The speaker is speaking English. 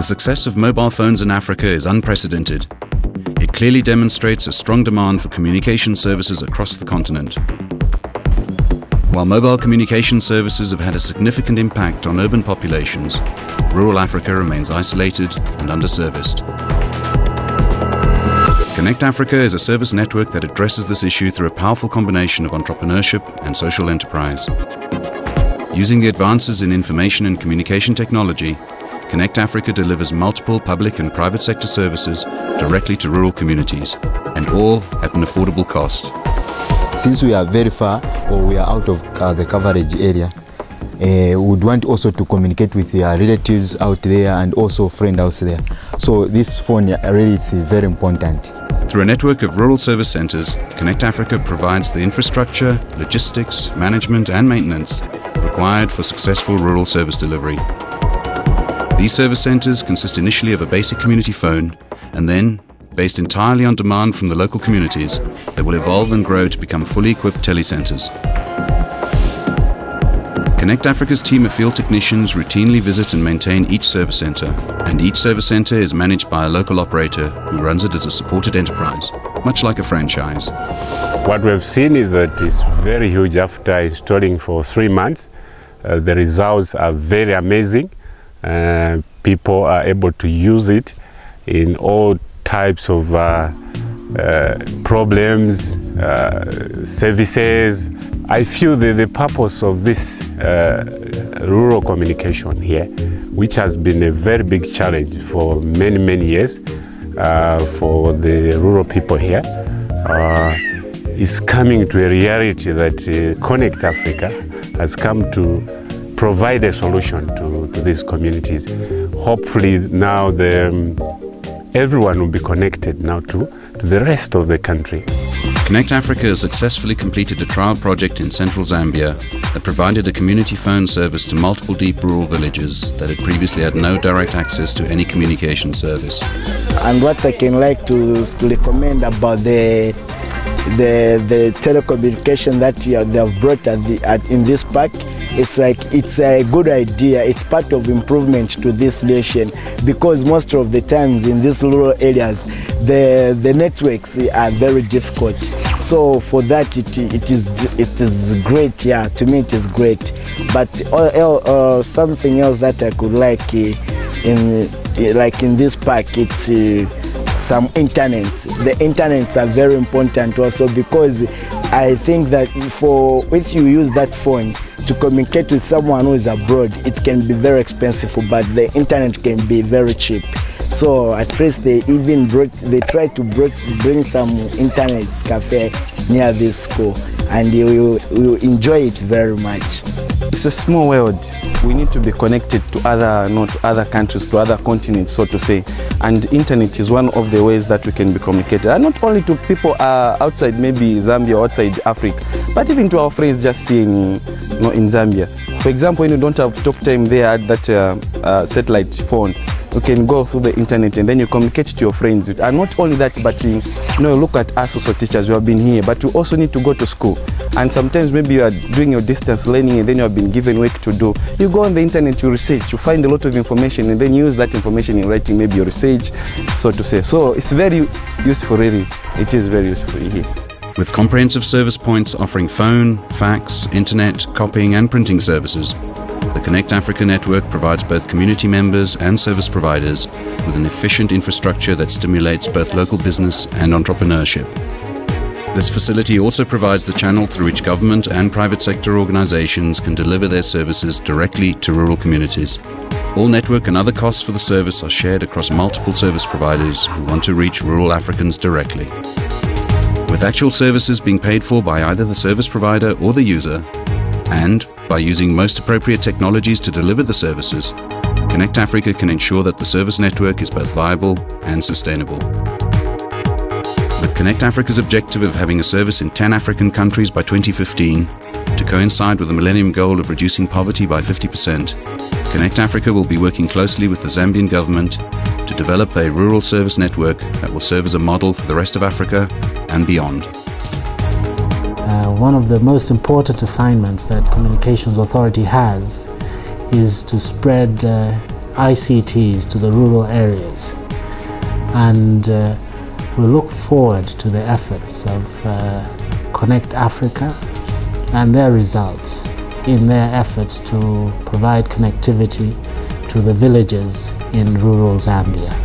success of mobile phones in Africa is unprecedented. It clearly demonstrates a strong demand for communication services across the continent. While mobile communication services have had a significant impact on urban populations, rural Africa remains isolated and underserviced. Connect Africa is a service network that addresses this issue through a powerful combination of entrepreneurship and social enterprise. Using the advances in information and communication technology, Connect Africa delivers multiple public and private sector services directly to rural communities, and all at an affordable cost. Since we are very far, or we are out of the coverage area, we would want also to communicate with our relatives out there and also friends out there. So this phone really is very important. Through a network of rural service centers, Connect Africa provides the infrastructure, logistics, management and maintenance required for successful rural service delivery. These service centers consist initially of a basic community phone, and then, based entirely on demand from the local communities, they will evolve and grow to become fully equipped telecenters. Connect Africa's team of field technicians routinely visit and maintain each service center, and each service center is managed by a local operator who runs it as a supported enterprise, much like a franchise. What we've seen is that it's very huge after installing for 3 months. The results are very amazing. People are able to use it in all types of problems, services. I feel that the purpose of this rural communication here, which has been a very big challenge for many years for the rural people here, is coming to a reality that Connect Africa has come to provide a solution to these communities. Hopefully now everyone will be connected now to the rest of the country. Connect Africa has successfully completed a trial project in central Zambia that provided a community phone service to multiple deep rural villages that had previously had no direct access to any communication service. And what I can like to recommend about the telecommunication that they have brought in this park, it's a good idea. It's part of improvement to this nation, because most of the times in these rural areas the networks are very difficult. So for that it is great. Yeah, to me it is great. But something else that I could like in this park, it's some internets. The internets are very important also, because I think that if you use that phone to communicate with someone who is abroad, it can be very expensive, but the internet can be very cheap. So at least they try to bring some internet cafe near this school, and you will enjoy it very much. It's a small world. We need to be connected to other countries, to other continents, so to say. And internet is one of the ways that we can be communicated. And not only to people outside maybe Zambia or outside Africa, but even to our friends just in Zambia. For example, when you don't have talk time there at that satellite phone, you can go through the internet and then you communicate to your friends. And not only that, but look at us also teachers who have been here, but you also need to go to school. And sometimes maybe you are doing your distance learning and then you have been given work to do. You go on the internet, you research, you find a lot of information, and then you use that information in writing maybe your research, so to say. So it's very useful, really. It is very useful here. With comprehensive service points offering phone, fax, internet, copying and printing services, the Connect Africa network provides both community members and service providers with an efficient infrastructure that stimulates both local business and entrepreneurship. This facility also provides the channel through which government and private sector organizations can deliver their services directly to rural communities. All network and other costs for the service are shared across multiple service providers who want to reach rural Africans directly. With actual services being paid for by either the service provider or the user, and by using most appropriate technologies to deliver the services, Connect Africa can ensure that the service network is both viable and sustainable. With Connect Africa's objective of having a service in 10 African countries by 2015, to coincide with the Millennium Goal of reducing poverty by 50%, Connect Africa will be working closely with the Zambian government to develop a rural service network that will serve as a model for the rest of Africa and beyond. One of the most important assignments that Communications Authority has is to spread ICTs to the rural areas, and we look forward to the efforts of Connect Africa and their results in their efforts to provide connectivity to the villages in rural Zambia.